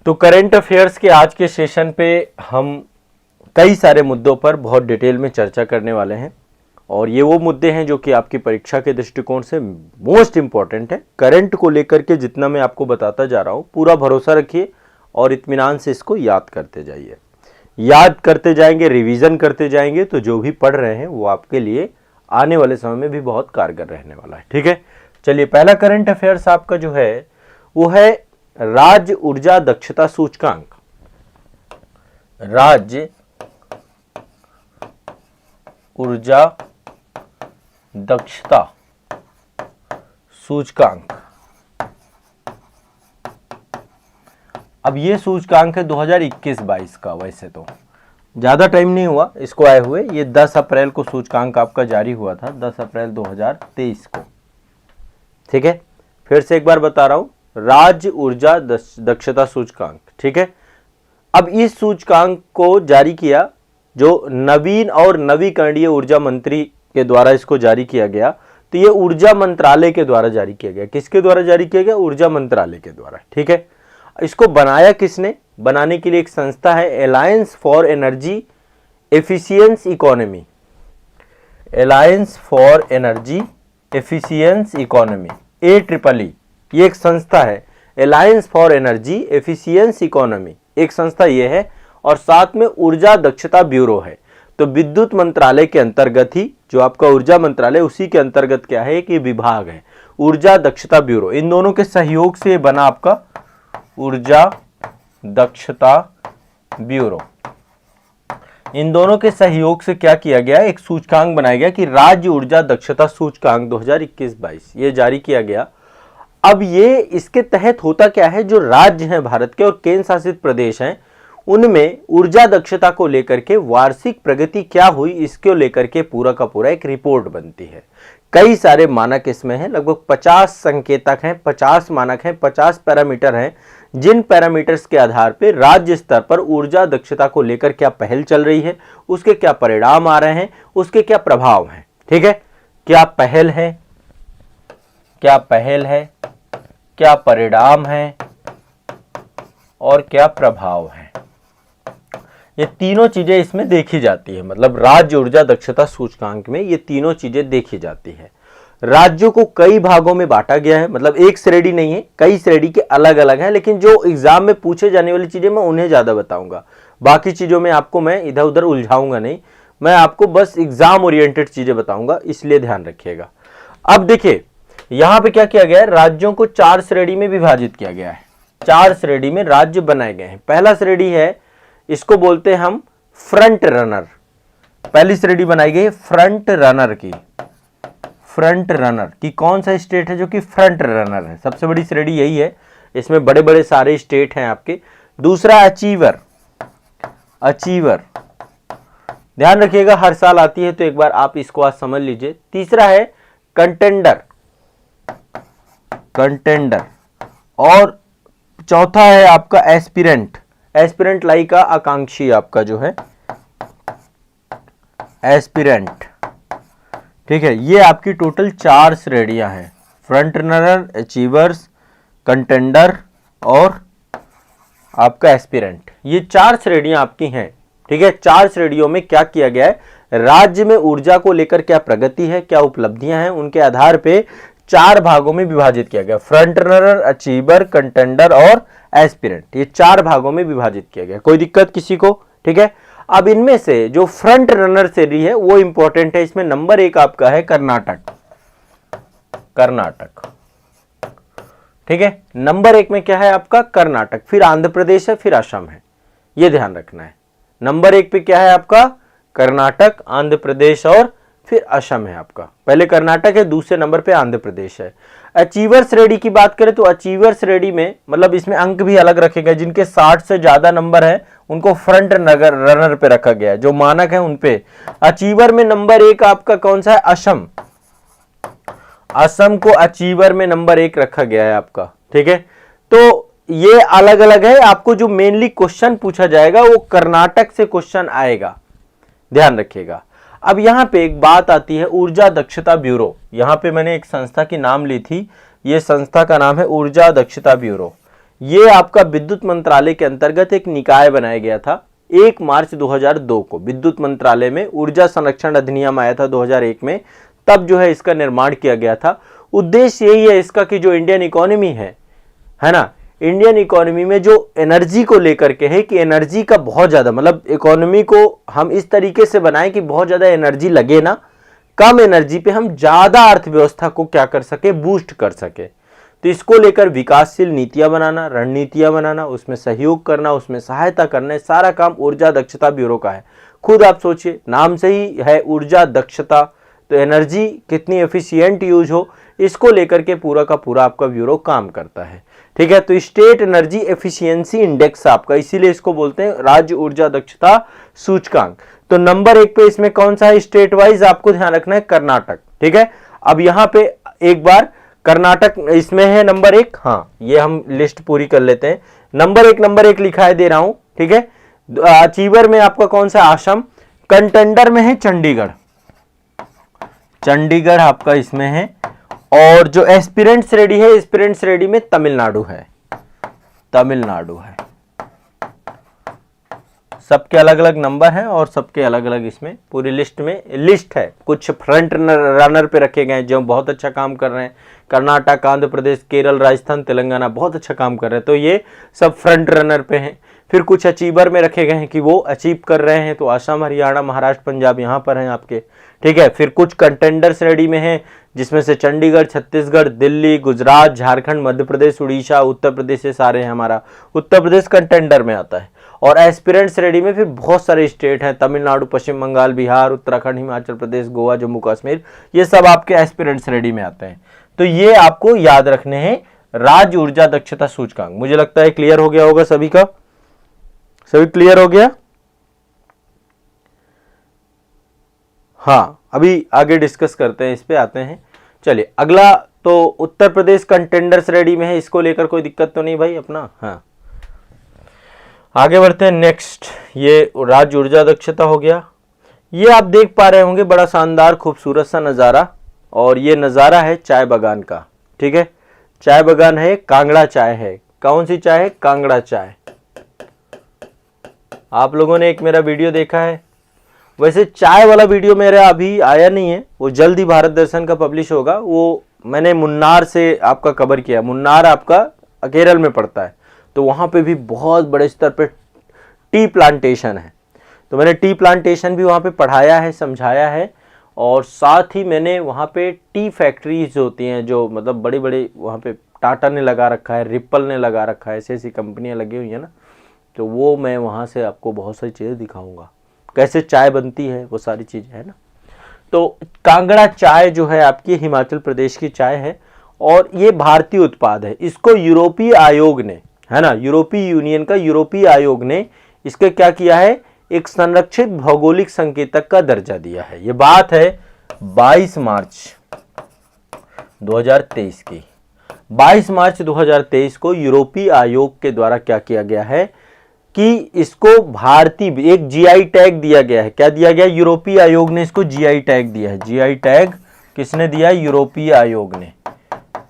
तो current affairs के आज के सेशन पे हम कई सारे मुद्दों पर बहुत डिटेल में चर्चा करने वाले हैं और ये वो मुद्दे हैं जो कि आपकी परीक्षा के दृष्टिकोण से मोस्ट इम्पॉर्टेंट है। करंट को लेकर के जितना मैं आपको बताता जा रहा हूँ पूरा भरोसा रखिए और इत्मीनान से इसको याद करते जाइए। याद करते जाएंगे, रिवीजन करते जाएंगे तो जो भी पढ़ रहे हैं वो आपके लिए आने वाले समय में भी बहुत कारगर रहने वाला है। ठीक है, चलिए पहला करंट अफेयर्स आपका जो है वो है राज्य ऊर्जा दक्षता सूचकांक। राज्य ऊर्जा दक्षता सूचकांक। अब ये सूचकांक है 2021-22 का। वैसे तो ज़्यादा टाइम नहीं हुआ इसको आए हुए, ये 10 अप्रैल को सूचकांक आपका जारी हुआ था, 10 अप्रैल 2023 को। ठीक है, फिर से एक बार बता रहा हूँ, राज्य ऊर्जा दक्षता सूचकांक। ठीक है, अब इस सूचकांक को जारी किया जो नवीन और नवीकरणीय ऊर्जा मंत्री के द्वारा इसको जारी किया गया। तो ये ऊर्जा मंत्रालय के द्वारा जारी किया गया। किसके द्वारा जारी किया गया? ऊर्जा मंत्रालय के द्वारा। ठीक है, इसको बनाया किसने? बनाने के लिए एक संस्था है alliance for energy efficiency economy. Alliance for energy efficiency economy, AEEE, ये एक संस्था है। Alliance for energy efficiency economy एक संस्था ये है और साथ में ऊर्जा दक्षता ब्यूरो है। तो विद्युत मंत्रालय के अंतर्गत ही जो आपका ऊर्जा मंत्रालय, उसी के अंतर्गत क्या है कि विभाग है ऊर्जा दक्षता ब्यूरो। इन दोनों के सहयोग से बना आपका ऊर्जा दक्षता ब्यूरो। इन दोनों के सहयोग से क्या किया गया? एक सूचकांक बनाया गया कि राज्य ऊर्जा दक्षता सूचकांक 2021-22 ये जारी किया गया। अब ये इसके तहत होता क्या है, जो राज्य हैं भारत के और केंद्र शासित प्रदेश हैं उनमें ऊर्जा दक्षता को लेकर के वार्षिक प्रगति क्या हुई इसको लेकर के पूरा का पूरा एक रिपोर्ट बनती है। कई सारे मानक इसमें हैं, लगभग 50 संकेतक हैं, 50 मानक हैं, 50 पैरामीटर हैं, जिन पैरामीटर्स के आधार पर राज्य स्तर पर ऊर्जा दक्षता को लेकर क्या पहल चल रही है, उसके क्या परिणाम आ रहे हैं, उसके क्या प्रभाव हैं। ठीक है, क्या पहल है, क्या पहल है, क्या परिणाम है और क्या प्रभाव है, ये तीनों चीजें इसमें देखी जाती है। मतलब राज्य ऊर्जा दक्षता सूचकांक में ये तीनों चीजें देखी जाती है। राज्यों को कई भागों में बांटा गया है, मतलब एक श्रेणी नहीं है, कई श्रेणी के अलग अलग हैं, लेकिन जो एग्जाम में पूछे जाने वाली चीजें मैं उन्हें ज्यादा बताऊंगा। बाकी चीजों में आपको मैं इधर उधर उलझाऊंगा नहीं, मैं आपको बस एग्जाम ओरिएंटेड चीजें बताऊंगा, इसलिए ध्यान रखिएगा। अब देखिए यहां पे क्या किया गया है, राज्यों को 4 श्रेणी में विभाजित किया गया है। 4 श्रेणी में राज्य बनाए गए हैं। पहला श्रेणी है, इसको बोलते हैं हम फ्रंट रनर। पहली श्रेणी बनाई गई है फ्रंट रनर की। फ्रंट रनर की कौन सा स्टेट है जो कि फ्रंट रनर है? सबसे बड़ी श्रेणी यही है, इसमें बड़े बड़े सारे स्टेट हैं आपके। दूसरा अचीवर, अचीवर ध्यान रखिएगा, हर साल आती है तो एक बार आप इसको आज समझ लीजिए। तीसरा है कंटेंडर, कंटेंडर, और चौथा है आपका एस्पिरेंट। एस्पिरेंट लाइक का आकांक्षी आपका जो है एस्पिरेंट। ठीक है, ये आपकी टोटल 4 श्रेणियां हैं, फ्रंट रनर, अचीवर्स, कंटेंडर और आपका एस्पिरेंट। ये 4 श्रेणियां आपकी हैं। ठीक है, 4 श्रेणियों में क्या किया गया है, राज्य में ऊर्जा को लेकर क्या प्रगति है, क्या उपलब्धियां हैं, उनके आधार पे 4 भागों में विभाजित किया गया। फ्रंट रनर, अचीवर, कंटेंडर और एस्पिरेंट, ये 4 भागों में विभाजित किया गया। कोई दिक्कत किसी को? ठीक है, अब इनमें से जो फ्रंट रनर श्रेणी है वो इंपॉर्टेंट है। इसमें नंबर 1 आपका है कर्नाटक। कर्नाटक, ठीक है, नंबर 1 में क्या है आपका? कर्नाटक, फिर आंध्र प्रदेश है, फिर असम है, ये ध्यान रखना है। नंबर 1 पे क्या है आपका? कर्नाटक, आंध्र प्रदेश और फिर असम है आपका। पहले कर्नाटक है, दूसरे नंबर पे आंध्र प्रदेश है। अचीवर श्रेणी की बात करें तो अचीवर श्रेणी में मतलब इसमें अंक भी अलग रखे गए। जिनके 60 से ज्यादा नंबर है उनको फ्रंट रनर पे रखा गया है, जो मानक है उनपे। अचीवर में नंबर 1 आपका कौन सा है? असम। असम को अचीवर में नंबर 1 रखा गया है आपका। ठीक है, तो ये अलग अलग है। आपको जो मेनली क्वेश्चन पूछा जाएगा वो कर्नाटक से क्वेश्चन आएगा, ध्यान रखिएगा। अब यहां पे एक बात आती है ऊर्जा दक्षता ब्यूरो। यहां पे मैंने एक संस्था की नाम ली थी, ये संस्था का नाम है ऊर्जा दक्षता ब्यूरो। ये आपका विद्युत मंत्रालय के अंतर्गत एक निकाय बनाया गया था 1 मार्च 2002 को। विद्युत मंत्रालय में ऊर्जा संरक्षण अधिनियम आया था 2001 में, तब जो है इसका निर्माण किया गया था। उद्देश्य यही है इसका कि जो इंडियन इकोनॉमी है ना, इंडियन इकोनॉमी में जो एनर्जी को लेकर के है कि एनर्जी का बहुत ज्यादा, मतलब इकोनॉमी को हम इस तरीके से बनाएं कि बहुत ज्यादा एनर्जी लगे ना, कम एनर्जी पे हम ज्यादा अर्थव्यवस्था को क्या कर सके, बूस्ट कर सके। तो इसको लेकर विकासशील नीतियां बनाना, रणनीतियां बनाना, उसमें सहयोग करना, उसमें सहायता करना, सारा काम ऊर्जा दक्षता ब्यूरो का है। खुद आप सोचिए, नाम से ही है ऊर्जा दक्षता, तो एनर्जी कितनी एफिशिएंट यूज हो, इसको लेकर के पूरा का पूरा आपका ब्यूरो काम करता है। ठीक है, तो स्टेट एनर्जी एफिशिएंसी इंडेक्स आपका, इसीलिए इसको बोलते हैं राज्य ऊर्जा दक्षता सूचकांक। तो नंबर 1 पे इसमें कौन सा है स्टेट वाइज, आपको ध्यान रखना है कर्नाटक। ठीक है, अब यहां पे एक बार कर्नाटक इसमें है नंबर 1। हाँ, ये हम लिस्ट पूरी कर लेते हैं। नंबर 1 लिखा है, दे रहा हूं। ठीक है, अचीवर में आपका कौन सा, असम। कंटेंडर में है चंडीगढ़, चंडीगढ़ आपका इसमें है। और जो एस्पिरेंट्स रेडी है, एस्पिरेंट्स रेडी में तमिलनाडु है, तमिलनाडु है। सबके अलग अलग नंबर हैं और सबके अलग अलग इसमें पूरी लिस्ट में लिस्ट है। कुछ फ्रंट रनर पे रखे गए हैं जो बहुत अच्छा काम कर रहे हैं। कर्नाटक, आंध्र प्रदेश, केरल, राजस्थान, तेलंगाना बहुत अच्छा काम कर रहे हैं, तो ये सब फ्रंट रनर पे हैं। फिर कुछ अचीवर में रखे गए हैं कि वो अचीव कर रहे हैं, तो असम, हरियाणा, महाराष्ट्र, पंजाब यहाँ पर हैं आपके। ठीक है, फिर कुछ कंटेंडर्स रेडी में हैं, जिसमें से चंडीगढ़, छत्तीसगढ़, दिल्ली, गुजरात, झारखंड, मध्य प्रदेश, उड़ीसा, उत्तर प्रदेश, ये सारे हैं। हमारा उत्तर प्रदेश कंटेंडर में आता है। और एस्पिरेंट्स रेडी में फिर बहुत सारे स्टेट हैं, तमिलनाडु, पश्चिम बंगाल, बिहार, उत्तराखंड, हिमाचल प्रदेश, गोवा, जम्मू कश्मीर, ये सब आपके एस्पिरेंट्स रेडी में आते हैं। तो ये आपको याद रखने हैं राज्य ऊर्जा दक्षता सूचकांक। मुझे लगता है क्लियर हो गया होगा सभी का, सभी क्लियर हो गया। हाँ, अभी आगे डिस्कस करते हैं, इस पे आते हैं। चलिए अगला, तो उत्तर प्रदेश कंटेंडर्स रेडी में है, इसको लेकर कोई दिक्कत तो नहीं भाई अपना। हाँ, आगे बढ़ते हैं। नेक्स्ट, ये राज्य ऊर्जा दक्षता हो गया। ये आप देख पा रहे होंगे बड़ा शानदार खूबसूरत सा नज़ारा, और ये नज़ारा है चाय बागान का। ठीक है, चाय बागान है, कांगड़ा चाय है। कौन सी चाय है, कांगड़ा चाय। आप लोगों ने एक मेरा वीडियो देखा है, वैसे चाय वाला वीडियो मेरा अभी आया नहीं है, वो जल्द ही भारत दर्शन का पब्लिश होगा। वो मैंने मुन्नार से आपका कवर किया। मुन्नार आपका केरल में पड़ता है, तो वहाँ पे भी बहुत बड़े स्तर पे टी प्लांटेशन है। तो मैंने टी प्लांटेशन भी वहाँ पे पढ़ाया है, समझाया है, और साथ ही मैंने वहाँ पे टी फैक्ट्रीज होती हैं, जो मतलब बड़ी बड़ी वहाँ पे टाटा ने लगा रखा है, रिपल ने लगा रखा है, ऐसी ऐसी कंपनियाँ लगी हुई हैं ना, तो वो मैं वहाँ से आपको बहुत सारी चीज़ें दिखाऊंगा, कैसे चाय बनती है, वो सारी चीज़ें है ना। तो कांगड़ा चाय जो है आपकी हिमाचल प्रदेश की चाय है, और ये भारतीय उत्पाद है। इसको यूरोपीय आयोग ने, है ना, यूरोपीय यूनियन का यूरोपीय आयोग ने इसके क्या किया है, एक संरक्षित भौगोलिक संकेतक का दर्जा दिया है। ये बात है 22 मार्च 2023 की। 22 मार्च 2023 को यूरोपीय आयोग के द्वारा क्या किया गया है कि इसको भारतीय एक जीआई टैग दिया गया है। क्या दिया गया, यूरोपीय आयोग ने इसको जीआई टैग दिया है। जीआई टैग किसने दिया, यूरोपीय आयोग ने,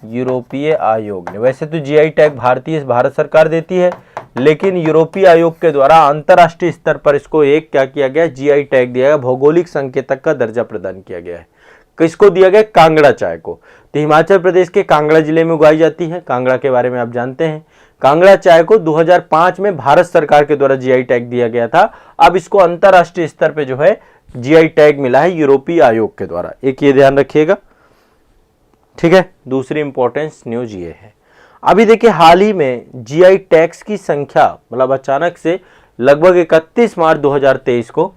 यूरोपीय आयोग ने। वैसे तो जीआई टैग भारत सरकार देती है, लेकिन यूरोपीय आयोग के द्वारा अंतर्राष्ट्रीय स्तर पर इसको एक क्या किया गया, जीआई टैग दिया गया, भौगोलिक संकेतक का दर्जा प्रदान किया गया है। किसको दिया गया, कांगड़ा चाय को। तो हिमाचल प्रदेश के कांगड़ा जिले में उगाई जाती है। कांगड़ा के बारे में आप जानते हैं। कांगड़ा चाय को 2005 में भारत सरकार के द्वारा जीआई टैग दिया गया था। अब इसको अंतर्राष्ट्रीय स्तर पे जो है जीआई टैग मिला है यूरोपीय आयोग के द्वारा। एक ये ध्यान रखिएगा, ठीक है। दूसरी इंपॉर्टेंस न्यूज ये है, अभी देखिए हाल ही में जीआई टैग्स की संख्या मतलब अचानक से लगभग 31 मार्च 2023 को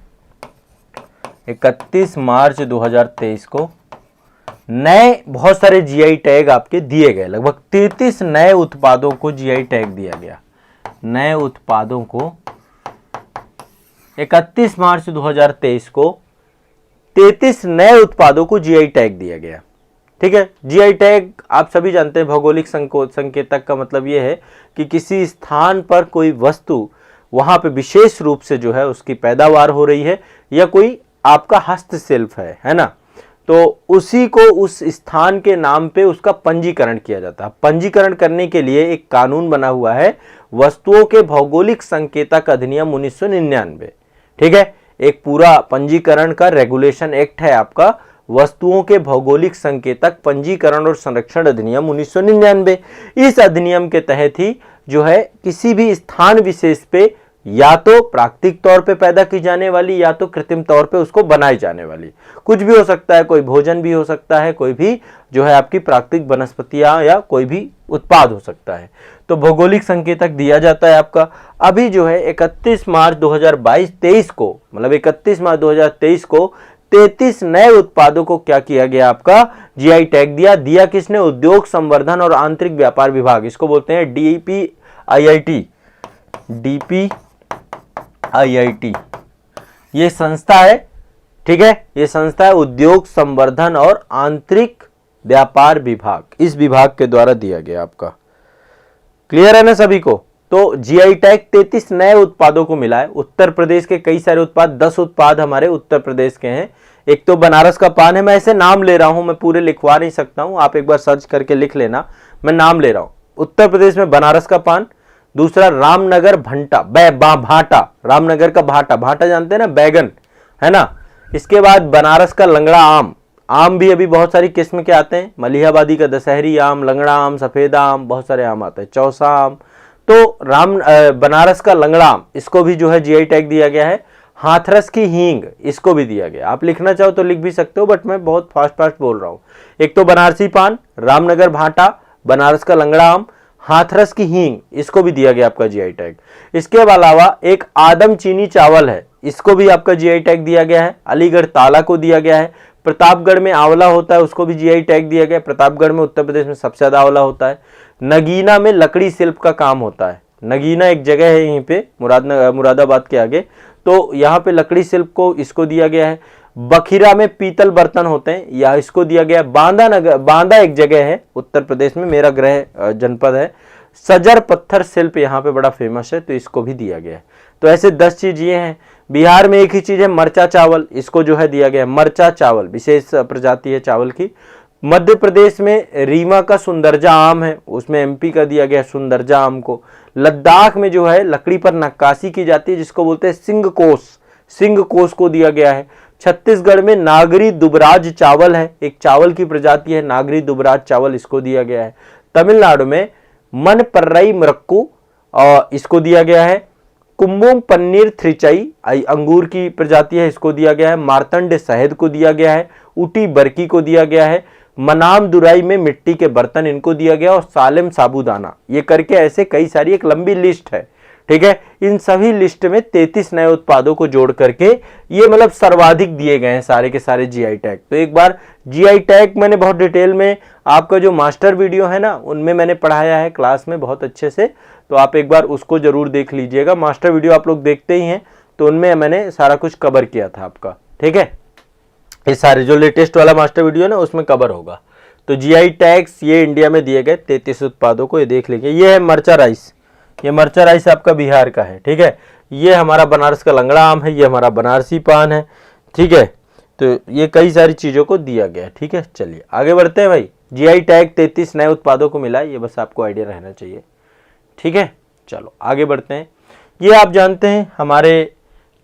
31 मार्च 2023 को नए बहुत सारे जीआई टैग आपके दिए गए। लगभग 33 नए उत्पादों को जीआई टैग दिया गया। नए उत्पादों को 31 मार्च 2023 को 33 नए उत्पादों को जीआई टैग दिया गया। ठीक है, जीआई टैग आप सभी जानते हैं, भौगोलिक संकेतक का मतलब यह है कि किसी स्थान पर कोई वस्तु वहां पे विशेष रूप से जो है उसकी पैदावार हो रही है या कोई आपका हस्तशिल्प है ना। तो उसी को उस स्थान के नाम पे उसका पंजीकरण किया जाता है। पंजीकरण करने के लिए एक कानून बना हुआ है, वस्तुओं के भौगोलिक संकेतक अधिनियम 1999। ठीक है, एक पूरा पंजीकरण का रेगुलेशन एक्ट है आपका, वस्तुओं के भौगोलिक संकेतक पंजीकरण और संरक्षण अधिनियम 1999। इस अधिनियम के तहत ही जो है किसी भी स्थान विशेष पे या तो प्राकृतिक तौर पे पैदा की जाने वाली या तो कृत्रिम तौर पे उसको बनाई जाने वाली, कुछ भी हो सकता है, कोई भोजन भी हो सकता है, कोई भी जो है आपकी प्राकृतिक वनस्पतियां या कोई भी उत्पाद हो सकता है, तो भौगोलिक संकेतक दिया जाता है आपका। अभी जो है 31 मार्च 2023 को, मतलब 31 मार्च 2023 को 33 नए उत्पादों को क्या किया गया आपका, जीआई टैग दिया किसने, उद्योग संवर्धन और आंतरिक व्यापार विभाग, इसको बोलते हैं डीपीआईआईटी। ये संस्था है, ठीक है, ये संस्था है उद्योग संवर्धन और आंतरिक व्यापार विभाग, इस विभाग के द्वारा दिया गया आपका। क्लियर है ना सभी को। तो जीआई टैग 33 नए उत्पादों को मिला है। उत्तर प्रदेश के कई सारे उत्पाद, 10 उत्पाद हमारे उत्तर प्रदेश के हैं। एक तो बनारस का पान है, मैं ऐसे नाम ले रहा हूं, मैं पूरे लिखवा नहीं सकता हूं, आप एक बार सर्च करके लिख लेना, मैं नाम ले रहा हूं। उत्तर प्रदेश में बनारस का पान, दूसरा रामनगर भाटा, रामनगर का भाटा जानते हैं ना, बैगन है ना। इसके बाद बनारस का लंगड़ा आम भी अभी बहुत सारी किस्म के आते हैं, मलिहाबादी का दशहरी आम, लंगड़ा आम, सफेद आम, बहुत सारे आम आते हैं, चौसा आम। तो बनारस का लंगड़ा आम, इसको भी जो है जीआई टैग दिया गया है। हाथरस की हींग, इसको भी दिया गया। आप लिखना चाहो तो लिख भी सकते हो, बट मैं बहुत फास्ट बोल रहा हूं। एक तो बनारसी पान, रामनगर भाटा, बनारस का लंगड़ा आम, हाथरस की हींग, इसको भी दिया गया आपका जीआई टैग। इसके अलावा एक आदम चीनी चावल है, इसको भी आपका जीआई टैग दिया गया है। अलीगढ़ ताला को दिया गया है। प्रतापगढ़ में आंवला होता है, उसको भी जीआई टैग दिया गया। प्रतापगढ़ में उत्तर प्रदेश में सबसे ज्यादा आंवला होता है। नगीना में लकड़ी शिल्प का काम होता है। नगीना एक जगह है यहीं पे मुरादाबाद के आगे, तो यहाँ पे लकड़ी शिल्प को इसको दिया गया है। बखीरा में पीतल बर्तन होते हैं, या इसको दिया गया। बांदा एक जगह है उत्तर प्रदेश में, मेरा गृह जनपद है। सजर पत्थर शिल्प यहाँ पे बड़ा फेमस है, तो इसको भी दिया गया है। तो ऐसे 10 चीज ये हैं। बिहार में एक ही चीज है, मरचा चावल, इसको जो है दिया गया है। मरचा चावल विशेष प्रजाति है चावल की। मध्य प्रदेश में रीवा का सुंदरजा आम है, उसमें एमपी का दिया गया सुंदरजा आम को। लद्दाख में जो है लकड़ी पर नक्काशी की जाती है, जिसको बोलते हैं सिंग कोस को दिया गया है। छत्तीसगढ़ में नागरी दुबराज चावल है, एक चावल की प्रजाति है नागरी दुबराज चावल, इसको दिया गया है। तमिलनाडु में मनपर्रई मरक्कू, और इसको दिया गया है। कुंबुम पन्नीर थ्रिचई अंगूर की प्रजाति है, इसको दिया गया है। मार्तंड शहद को दिया गया है। ऊटी बरकी को दिया गया है। मनाम दुराई में मिट्टी के बर्तन, इनको दिया गया। और सालेम साबूदाना, ये करके ऐसे कई सारी एक लंबी लिस्ट है, ठीक है। इन सभी लिस्ट में 33 नए उत्पादों को जोड़ करके ये मतलब सर्वाधिक दिए गए हैं सारे के सारे जीआई टैग। तो एक बार जीआई टैग मैंने बहुत डिटेल में आपका जो मास्टर वीडियो है ना, उनमें मैंने पढ़ाया है क्लास में बहुत अच्छे से, तो आप एक बार उसको जरूर देख लीजिएगा। मास्टर वीडियो आप लोग देखते ही हैं, तो उनमें मैंने सारा कुछ कवर किया था आपका, ठीक है। ये सारे जो लेटेस्ट वाला मास्टर वीडियो ना उसमें कवर होगा। तो जीआई टैग्स ये इंडिया में दिए गए 33 उत्पादों को, ये देख लीजिए। ये है मरचा राइस, ये मरचा राइस आपका बिहार का है, ठीक है। ये हमारा बनारस का लंगड़ा आम है, ये हमारा बनारसी पान है, ठीक है। तो ये कई सारी चीज़ों को दिया गया है, ठीक है। चलिए आगे बढ़ते हैं भाई। जीआई टैग 33 नए उत्पादों को मिला, ये बस आपको आइडिया रहना चाहिए, ठीक है। चलो आगे बढ़ते हैं। ये आप जानते हैं हमारे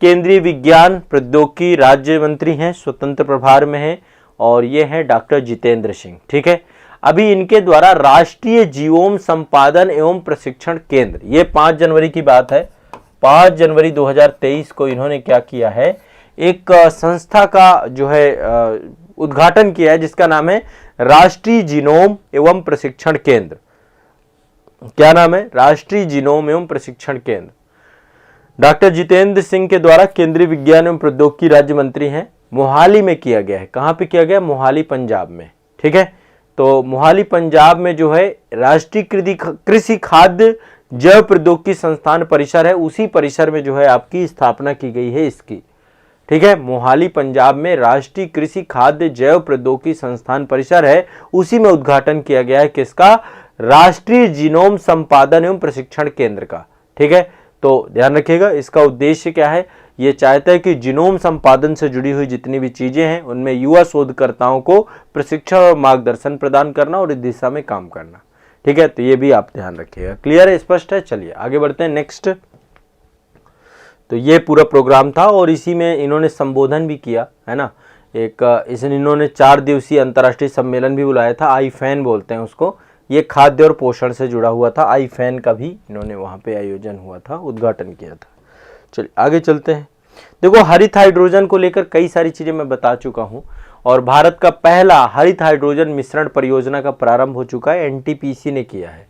केंद्रीय विज्ञान प्रौद्योगिकी राज्य मंत्री हैं, स्वतंत्र प्रभार में हैं, और ये हैं डॉक्टर जितेंद्र सिंह, ठीक है। अभी इनके द्वारा राष्ट्रीय जीवोम संपादन एवं प्रशिक्षण केंद्र, ये 5 जनवरी की बात है, 5 जनवरी 2023 को इन्होंने क्या किया है, एक संस्था का जो है उद्घाटन किया है, जिसका नाम है राष्ट्रीय जीनोम एवं प्रशिक्षण केंद्र। क्या नाम है? राष्ट्रीय जीनोम एवं प्रशिक्षण केंद्र। डॉक्टर जितेंद्र सिंह के द्वारा केंद्रीय विज्ञान एवं प्रौद्योगिकी राज्य मंत्री हैं, मोहाली में किया गया है। कहां पे किया गया? मोहाली पंजाब में, ठीक है। तो मोहाली पंजाब में जो है राष्ट्रीय कृषि खाद्य जैव प्रौद्योगिकी संस्थान परिसर है, उसी परिसर में जो है आपकी स्थापना की गई है इसकी, ठीक है। मोहाली पंजाब में राष्ट्रीय कृषि खाद्य जैव प्रौद्योगिकी संस्थान परिसर है, उसी में उद्घाटन किया गया है किसका? राष्ट्रीय जीनोम संपादन एवं प्रशिक्षण केंद्र का, ठीक है। तो ध्यान रखिएगा इसका उद्देश्य क्या है। ये चाहता है कि जीनोम संपादन से जुड़ी हुई जितनी भी चीजें हैं उनमें युवा शोधकर्ताओं को प्रशिक्षण और मार्गदर्शन प्रदान करना और इस दिशा में काम करना। ठीक है, तो ये भी आप ध्यान रखिएगा। क्लियर है, स्पष्ट है? चलिए आगे बढ़ते हैं नेक्स्ट। तो ये पूरा प्रोग्राम था और इसी में इन्होंने संबोधन भी किया है ना। इसमें इन्होंने 4 दिवसीय अंतर्राष्ट्रीय सम्मेलन भी बुलाया था, आईफैन बोलते हैं उसको। ये खाद्य और पोषण से जुड़ा हुआ था, आईफैन का भी इन्होंने वहाँ पे आयोजन हुआ था, उद्घाटन किया था। चलिए आगे चलते हैं। देखो, हरित हाइड्रोजन को लेकर कई सारी चीज़ें मैं बता चुका हूँ और भारत का पहला हरित हाइड्रोजन मिश्रण परियोजना का प्रारंभ हो चुका है, एनटीपीसी ने किया है।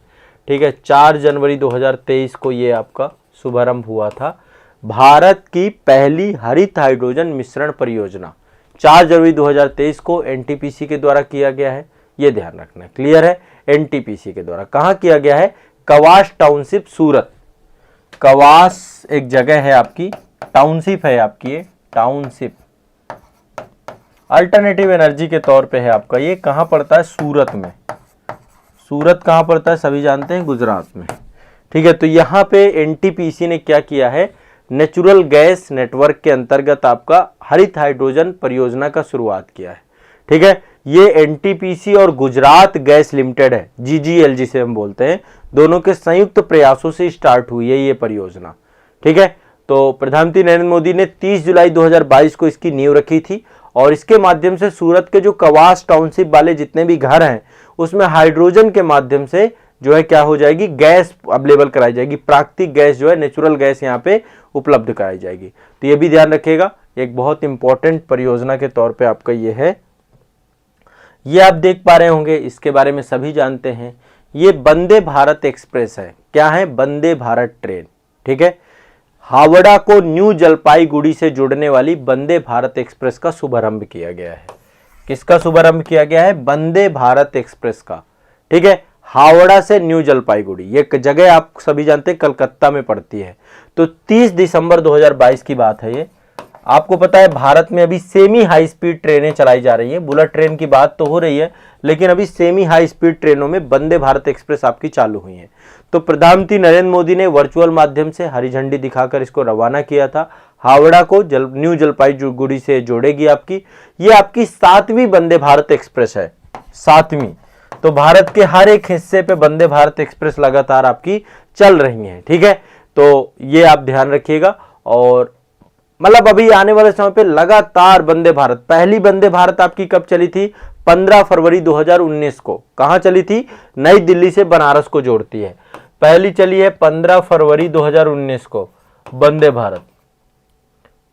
ठीक है, 4 जनवरी 2023 को ये आपका शुभारंभ हुआ था। भारत की पहली हरित हाइड्रोजन मिश्रण परियोजना 4 जनवरी 2023 को एनटीपीसी के द्वारा किया गया है, ये ध्यान रखना। क्लियर है? एनटीपीसी के द्वारा कहाँ किया गया है? कवास टाउनशिप, सूरत। कवास एक जगह है आपकी, टाउनशिप है आपकी, ये टाउनशिप अल्टरनेटिव एनर्जी के तौर पे है आपका। ये कहाँ पड़ता है? सूरत में। सूरत कहाँ पड़ता है? सभी जानते हैं, गुजरात में। ठीक है, तो यहाँ पे एनटीपीसी ने क्या किया है? नेचुरल गैस नेटवर्क के अंतर्गत आपका हरित हाइड्रोजन परियोजना का शुरुआत किया है। ठीक है, ये एनटीपीसी और गुजरात गैस लिमिटेड है, जीजीएल जिसे हम बोलते हैं, दोनों के संयुक्त प्रयासों से स्टार्ट हुई है ये परियोजना। ठीक है, तो प्रधानमंत्री नरेंद्र मोदी ने 30 जुलाई 2022 को इसकी नींव रखी थी और इसके माध्यम से सूरत के जो कवास टाउनशिप वाले जितने भी घर हैं उसमें हाइड्रोजन के माध्यम से जो है क्या हो जाएगी? गैस अवेलेबल कराई जाएगी, प्राकृतिक गैस जो है, नेचुरल गैस यहाँ पे उपलब्ध कराई जाएगी। तो ये भी ध्यान रखिएगा, एक बहुत इंपॉर्टेंट परियोजना के तौर पे आपका ये है। ये आप देख पा रहे होंगे, इसके बारे में सभी जानते हैं, ये वंदे भारत एक्सप्रेस है। क्या है? वंदे भारत ट्रेन। ठीक है, हावड़ा को न्यू जलपाईगुड़ी से जोड़ने वाली वंदे भारत एक्सप्रेस का शुभारंभ किया गया है। किसका शुभारंभ किया गया है? वंदे भारत एक्सप्रेस का। ठीक है, हावड़ा से न्यू जलपाईगुड़ी, ये जगह आप सभी जानते हैं कलकत्ता में पड़ती है। तो 30 दिसंबर 2022 की बात है ये। आपको पता है भारत में अभी सेमी हाई स्पीड ट्रेनें चलाई जा रही हैं, बुलेट ट्रेन की बात तो हो रही है, लेकिन अभी सेमी हाई स्पीड ट्रेनों में वंदे भारत एक्सप्रेस आपकी चालू हुई है। तो प्रधानमंत्री नरेंद्र मोदी ने वर्चुअल माध्यम से हरी झंडी दिखाकर इसको रवाना किया था। हावड़ा को न्यू जलपाईगुड़ी से जोड़ेगी आपकी। ये आपकी 7वीं वंदे भारत एक्सप्रेस है, 7वीं। तो भारत के हर एक हिस्से पे वंदे भारत एक्सप्रेस लगातार आपकी चल रही है। ठीक है, तो ये आप ध्यान रखिएगा। और मतलब अभी आने वाले समय पे लगातार वंदे भारत, पहली वंदे भारत आपकी कब चली थी? 15 फरवरी 2019 को। कहां चली थी? नई दिल्ली से बनारस को जोड़ती है। पहली चली है 15 फरवरी 2019 को वंदे भारत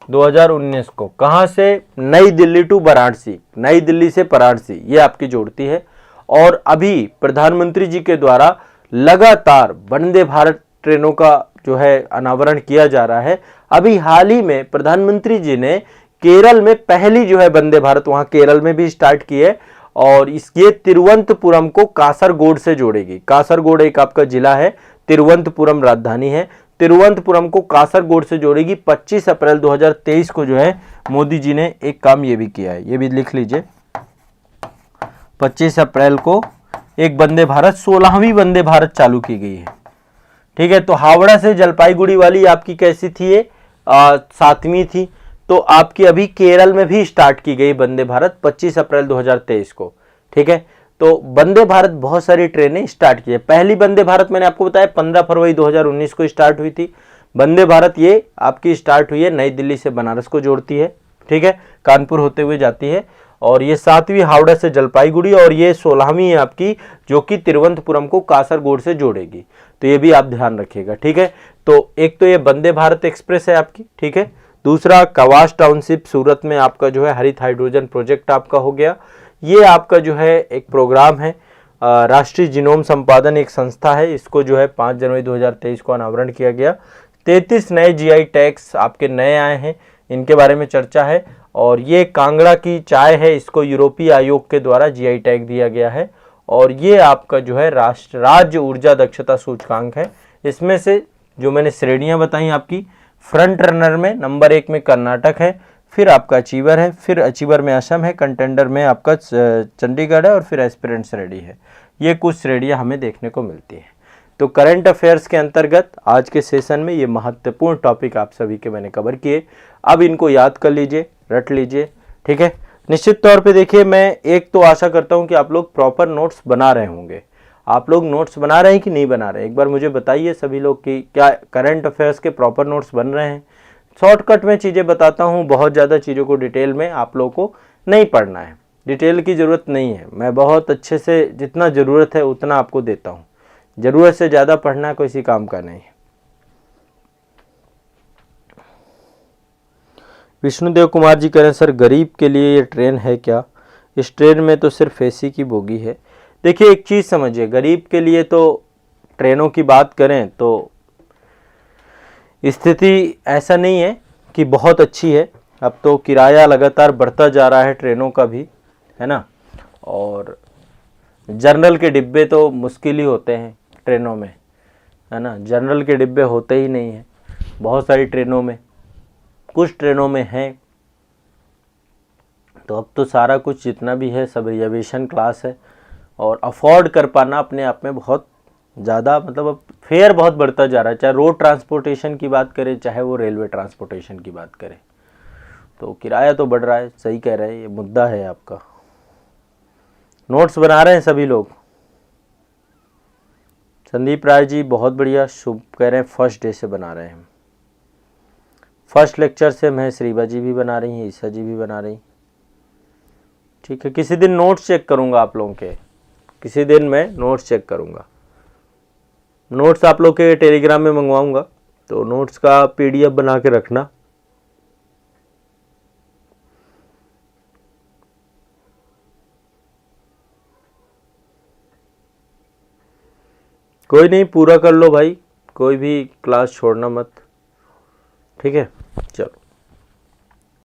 2019 को। कहां से? नई दिल्ली टू वाराणसी, नई दिल्ली से वाराणसी, ये आपकी जोड़ती है। और अभी प्रधानमंत्री जी के द्वारा लगातार वंदे भारत ट्रेनों का जो है अनावरण किया जा रहा है। अभी हाल ही में प्रधानमंत्री जी ने केरल में पहली जो है वंदे भारत वहां केरल में भी स्टार्ट की है और ये तिरुवनंतपुरम को कासरगोड से जोड़ेगी। कासरगोड एक आपका जिला है, तिरुवनंतपुरम राजधानी है। तिरुवनंतपुरम को कासरगोड से जोड़ेगी। 25 अप्रैल 2023 को जो है मोदी जी ने एक काम ये भी किया है, ये भी लिख लीजिए। 25 अप्रैल को एक वंदे भारत, 16वीं वंदे भारत चालू की गई है। ठीक है, तो हावड़ा से जलपाईगुड़ी वाली आपकी कैसी थी? ये 7वीं थी। तो आपकी अभी केरल में भी स्टार्ट की गई वंदे भारत 25 अप्रैल 2023 को। ठीक है, तो वंदे भारत बहुत सारी ट्रेनें स्टार्ट की है। पहली वंदे भारत मैंने आपको बताया 15 फरवरी 2019 को स्टार्ट हुई थी। वंदे भारत ये आपकी स्टार्ट हुई है, नई दिल्ली से बनारस को जोड़ती है। ठीक है, कानपुर होते हुए जाती है। और ये 7वीं हावड़ा से जलपाईगुड़ी और ये 16वीं है आपकी जो कि तिरुवनंतपुरम को कासरगोड से जोड़ेगी। तो ये भी आप ध्यान रखिएगा। ठीक है, तो एक तो ये वंदे भारत एक्सप्रेस है आपकी। ठीक है, दूसरा कवास टाउनशिप सूरत में आपका जो है हरित हाइड्रोजन प्रोजेक्ट आपका हो गया। ये आपका जो है एक प्रोग्राम है, राष्ट्रीय जीनोम संपादन एक संस्था है, इसको जो है 5 जनवरी 2023 को अनावरण किया गया। 33 नए जीआई टैग्स आपके नए आए हैं, इनके बारे में चर्चा है। और ये कांगड़ा की चाय है, इसको यूरोपीय आयोग के द्वारा जीआई टैग दिया गया है। और ये आपका जो है राज्य ऊर्जा दक्षता सूचकांक है। इसमें से जो मैंने श्रेणियां बताई आपकी, फ्रंट रनर में नंबर 1 में कर्नाटक है, फिर आपका अचीवर है, फिर अचीवर में असम है, कंटेंडर में आपका चंडीगढ़ है और फिर एस्पिरेंट्स रेडी है। ये कुछ श्रेणियां हमें देखने को मिलती हैं। तो करंट अफेयर्स के अंतर्गत आज के सेशन में ये महत्वपूर्ण टॉपिक आप सभी के मैंने कवर किए। अब इनको याद कर लीजिए, रट लीजिए, ठीक है। निश्चित तौर पे देखिए, मैं एक तो आशा करता हूँ कि आप लोग प्रॉपर नोट्स बना रहे होंगे। आप लोग नोट्स बना रहे हैं कि नहीं बना रहे, एक बार मुझे बताइए सभी लोग कि क्या करंट अफेयर्स के प्रॉपर नोट्स बन रहे हैं। शॉर्टकट में चीज़ें बताता हूँ, बहुत ज़्यादा चीज़ों को डिटेल में आप लोगों को नहीं पढ़ना है, डिटेल की ज़रूरत नहीं है। मैं बहुत अच्छे से जितना ज़रूरत है उतना आपको देता हूँ, ज़रूरत से ज़्यादा पढ़ना किसी काम का नहीं। विष्णुदेव कुमार जी कह रहे हैं सर गरीब के लिए ये ट्रेन है क्या? इस ट्रेन में तो सिर्फ एसी की बोगी है। देखिए एक चीज़ समझिए, गरीब के लिए तो ट्रेनों की बात करें तो स्थिति ऐसा नहीं है कि बहुत अच्छी है। अब तो किराया लगातार बढ़ता जा रहा है ट्रेनों का भी, है ना। और जनरल के डिब्बे तो मुश्किल ही होते हैं ट्रेनों में, है ना। जनरल के डिब्बे होते ही नहीं हैं बहुत सारी ट्रेनों में, कुछ ट्रेनों में हैं। तो अब तो सारा कुछ जितना भी है सब रिजर्वेशन क्लास है, और अफोर्ड कर पाना अपने आप में बहुत ज़्यादा, मतलब अब फेयर बहुत बढ़ता जा रहा है। चाहे रोड ट्रांसपोर्टेशन की बात करें, चाहे वो रेलवे ट्रांसपोर्टेशन की बात करें, तो किराया तो बढ़ रहा है। सही कह रहे हैं, ये मुद्दा है आपका। नोट्स बना रहे हैं सभी लोग। संदीप राय जी बहुत बढ़िया, शुभ कह रहे हैं फर्स्ट डे से बना रहे हैं। फर्स्ट लेक्चर से महेश रीवा जी भी बना रही हैं, ईसा जी भी बना रही। ठीक है, किसी दिन नोट्स चेक करूंगा आप लोगों के, किसी दिन मैं नोट्स चेक करूंगा। नोट्स आप लोग के टेलीग्राम में मंगवाऊंगा, तो नोट्स का पीडीएफ बना के रखना। कोई नहीं, पूरा कर लो भाई, कोई भी क्लास छोड़ना मत, ठीक है।